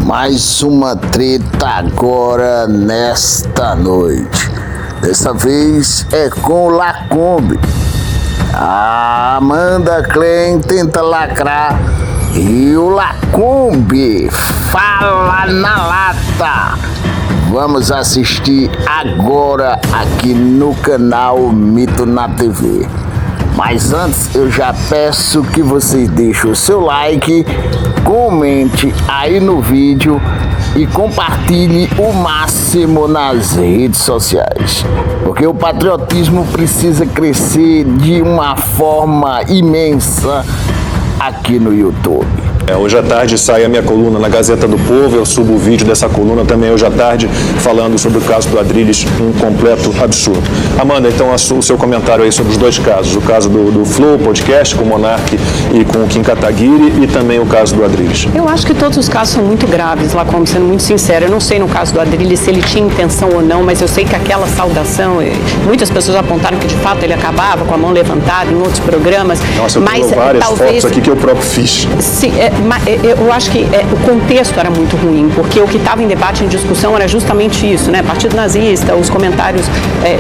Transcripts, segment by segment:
Mais uma treta agora nesta noite. Dessa vez é com o Lacombe. A Amanda Klein tenta lacrar e o Lacombe fala na lata. Vamos assistir agora aqui no canal Mito na TV. Mas antes eu já peço que vocês deixem o seu like, comente aí no vídeo e compartilhe o máximo nas redes sociais. Porque o patriotismo precisa crescer de uma forma imensa aqui no YouTube. Hoje à tarde sai a minha coluna na Gazeta do Povo, eu subo o vídeo dessa coluna também hoje à tarde, falando sobre o caso do Adrilles, um completo absurdo. Amanda, então o seu comentário aí sobre os dois casos, o caso do Flow Podcast com o Monark e com o Kim Kataguiri e também o caso do Adrilles. Eu acho que todos os casos são muito graves, Lacombe, sendo muito sincero. Eu não sei no caso do Adrilles se ele tinha intenção ou não, mas eu sei que aquela saudação, muitas pessoas apontaram que de fato ele acabava com a mão levantada em outros programas. Nossa, eu tenho várias fotos aqui que eu próprio fiz. Sim, eu acho que o contexto era muito ruim, porque o que estava em debate, em discussão, era justamente isso, né? Partido nazista, os comentários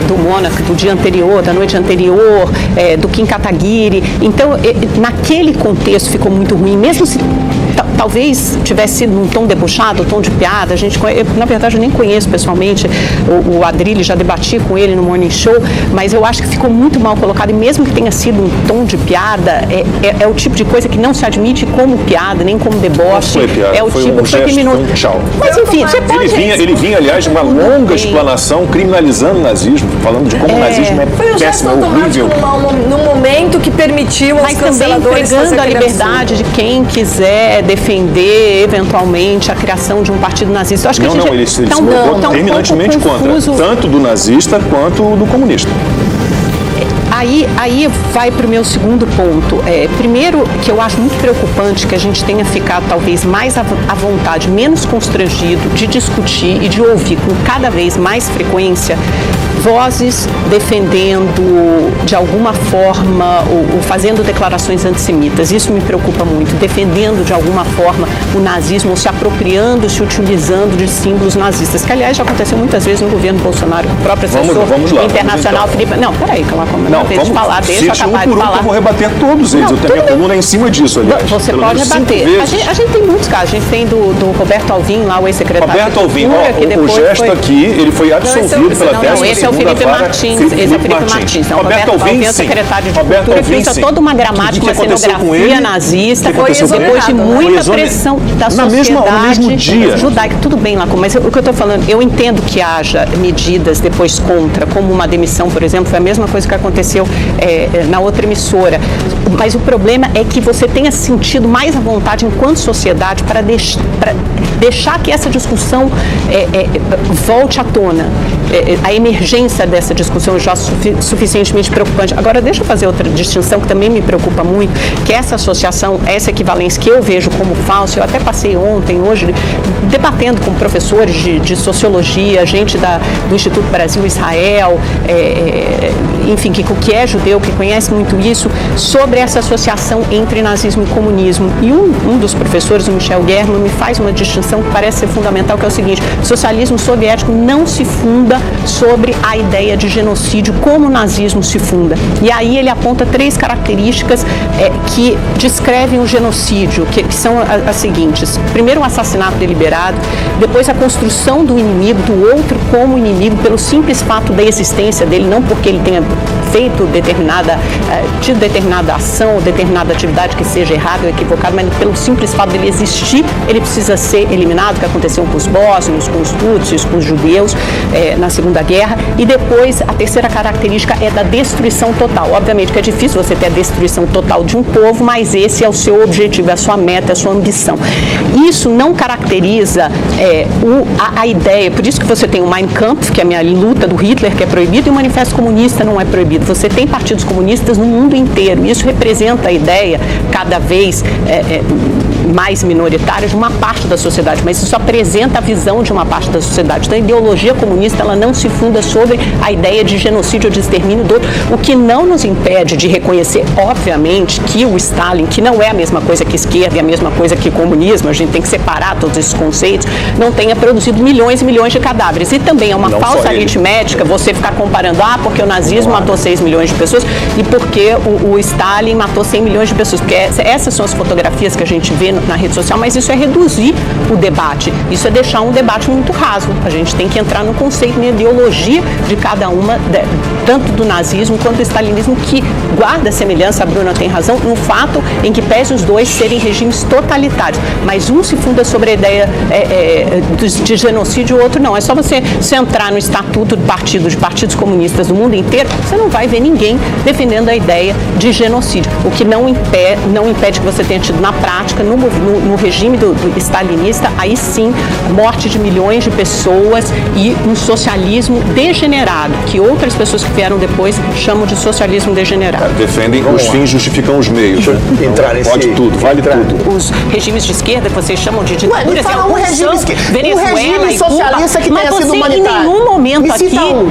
do Monark do dia anterior, da noite anterior, do Kim Kataguiri. Então, naquele contexto ficou muito ruim, mesmo se talvez tivesse sido num tom debochado, tom de piada. Na verdade, eu nem conheço pessoalmente o Adrilles, já debati com ele no Morning Show, mas eu acho que ficou muito mal colocado, e mesmo que tenha sido um tom de piada, é o tipo de coisa que não se admite como piada, nem como deboche. Não foi piada, foi um gesto, foi um tchau. Mas enfim, você pode... Ele vinha, aliás, de uma longa explanação criminalizando o nazismo, falando de como o nazismo é péssimo, horrível. No momento que permitiu aos canceladores mas também pregando a liberdade de quem quiser defender, eventualmente, a criação de um partido nazista. Eu acho que ele se colocou terminantemente contra, tanto do nazista quanto do comunista. Aí vai para o meu segundo ponto. Primeiro, que eu acho muito preocupante que a gente tenha ficado talvez mais à vontade, menos constrangido de discutir e de ouvir com cada vez mais frequência vozes defendendo de alguma forma ou fazendo declarações antissemitas. Isso me preocupa muito, defendendo de alguma forma o nazismo, ou se apropriando, se utilizando de símbolos nazistas, que aliás já aconteceu muitas vezes no governo Bolsonaro, com o próprio assessor internacional Felipe... Não, peraí, deixa eu falar, deixa eu acabar de falar. Eu vou rebater todos eles, eu tenho minha coluna em cima disso, aliás. Você pode rebater. A gente tem muitos casos, a gente tem do Roberto Alvim, lá o ex-secretário Roberto Alvim, o gesto aqui, ele foi absolvido pela tese. Esse é o Felipe Martins. Esse é o Felipe Martins. Não, Roberto Alvim é o secretário de Cultura, que usa toda uma gramática, uma cenografia nazista, depois de muita pressão da sociedade judaica. Tudo bem, Lacombe, mas o que eu estou falando, eu entendo que haja medidas depois contra, como uma demissão, por exemplo, foi a mesma coisa que aconteceu na outra emissora. Mas o problema é que você tenha se sentido mais à vontade enquanto sociedade para deixar que essa discussão volte à tona. A emergência dessa discussão já é suficientemente preocupante. Agora, deixa eu fazer outra distinção que também me preocupa muito, que essa associação, essa equivalência que eu vejo como falsa. Eu até passei ontem, hoje, debatendo com professores de sociologia, gente do Instituto Brasil-Israel, enfim, que é judeu, que conhece muito isso, sobre essa associação entre nazismo e comunismo. E um dos professores, o Michel German, me faz uma distinção que parece ser fundamental, que é o seguinte: o socialismo soviético não se funda sobre a ideia de genocídio como o nazismo se funda. E aí ele aponta 3 características que descrevem o genocídio, que são as seguintes: primeiro, um assassinato deliberado; depois, a construção do inimigo, do outro como inimigo, pelo simples fato da existência dele, não porque ele tenha tido determinada ação ou determinada atividade que seja errada ou equivocada, mas pelo simples fato dele existir, ele precisa ser eliminado, que aconteceu com os bósnios, com os tutsis, com os judeus na Segunda Guerra. E depois, a terceira característica é da destruição total. Obviamente que é difícil você ter a destruição total de um povo, mas esse é o seu objetivo, é a sua meta, é a sua ambição. Isso não caracteriza a ideia, por isso que você tem o Mein Kampf, que é a minha luta do Hitler, que é proibido, e o Manifesto Comunista não é proibido. Você tem partidos comunistas no mundo inteiro. Isso representa a ideia, cada vez mais minoritária de uma parte da sociedade, mas isso apresenta a visão de uma parte da sociedade. Então, a ideologia comunista, ela não se funda sobre a ideia de genocídio ou de extermínio do outro, o que não nos impede de reconhecer, obviamente, que o Stalin, que não é a mesma coisa que esquerda e a mesma coisa que comunismo, a gente tem que separar todos esses conceitos, não tenha produzido milhões e milhões de cadáveres. E também é uma falsa aritmética você ficar comparando, porque o nazismo matou 6 milhões de pessoas e porque o Stalin matou 100 milhões de pessoas, porque essas são as fotografias que a gente vê na rede social, mas isso é reduzir o debate, isso é deixar um debate muito raso. A gente tem que entrar no conceito, na ideologia de cada uma, tanto do nazismo quanto do stalinismo, que guarda semelhança, a Bruna tem razão, no fato em que pese os dois serem regimes totalitários, mas um se funda sobre a ideia de genocídio, o outro não. É só você entrar no estatuto de partidos comunistas do mundo inteiro, você não vai ver ninguém defendendo a ideia de genocídio, o que não impede que você tenha tido na prática, no regime do stalinista, aí sim, morte de milhões de pessoas e um socialismo degenerado, que outras pessoas que vieram depois chamam de socialismo degenerado. Defendem os fins, justificam os meios. Pode tudo, vale tudo. Os regimes de esquerda, que vocês chamam de ditaduras, Venezuela e socialista que tenha sido humanitário.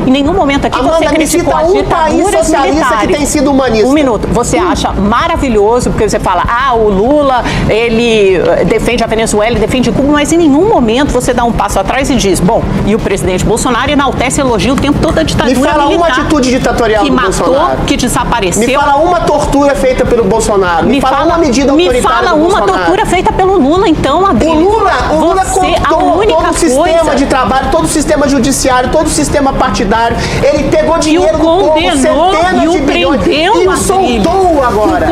Em nenhum momento aqui você criticou as ditaduras militares. Que tem sido humanista. Um minuto. Você acha maravilhoso, porque você fala, o Lula, ele defende a Venezuela, ele defende Cuba, mas em nenhum momento você dá um passo atrás e diz, e o presidente Bolsonaro enaltece e elogia o tempo todo a ditadura militar. Me fala uma atitude ditatorial do Bolsonaro. Que matou, que desapareceu. Me fala uma tortura feita pelo Bolsonaro. Me fala uma medida autoritária do Bolsonaro. Me fala uma tortura feita pelo Lula, então, Adriles. O Lula cortou todo o sistema de trabalho, todo o sistema judiciário, todo o sistema partidário. Ele pegou dinheiro do povo, centenas de bilhões, e o soltou agora.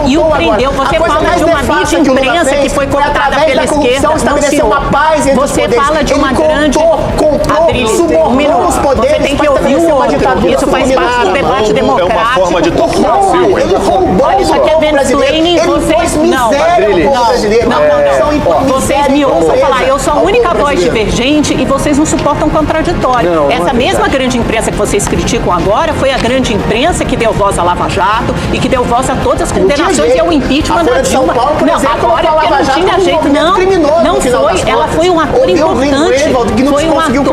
E o prendeu. Você fala de uma mídia imprensa que foi cortada pela esquerda. Estabeleceu uma paz entre os poderes. Você fala de uma grande... subornou os poderes. Você tem que ouvir o outro. Isso faz parte do debate democrático. É uma forma de torcer. Ele roubou isso aqui é mansplaining. Vocês não. Vocês me ouçam falar, eu sou a única voz divergente e vocês não suportam contraditório. Essa mesma grande imprensa que vocês criticam agora foi a grande imprensa que deu voz à Lava Jato e que deu voz a todas as condenações e ao impeachment da Dilma. Agora porque não tinha jeito. Não foi. Ela foi um ator importante. Foi um ator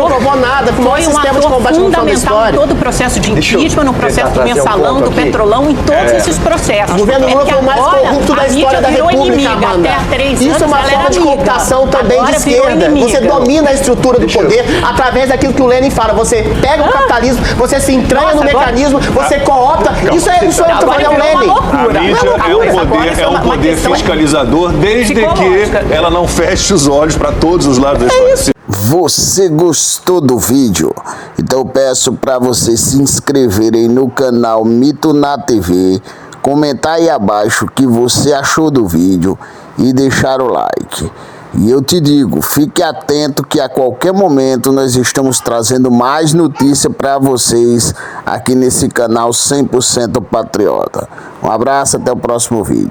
fundamental em todo o processo de impeachment, no processo do mensalão, do petrolão, em todos esses processos. O governo Lula foi o mais corrupto da história da República, Amanda. Isso é uma forma de cooptação também de esquerda. Você domina a estrutura do poder através daquilo que o Lenin fala. Você pega o capitalismo, você se entranha no mecanismo, você coopta. Isso é o Lenin. A mídia é um poder fiscalizador, desde que ela não feche os olhos para todos os lados da história. Você gostou do vídeo? Então eu peço para vocês se inscreverem no canal Mito na TV, comentar aí abaixo o que você achou do vídeo e deixar o like. E eu te digo, fique atento que a qualquer momento nós estamos trazendo mais notícia para vocês aqui nesse canal 100% Patriota. Um abraço, até o próximo vídeo.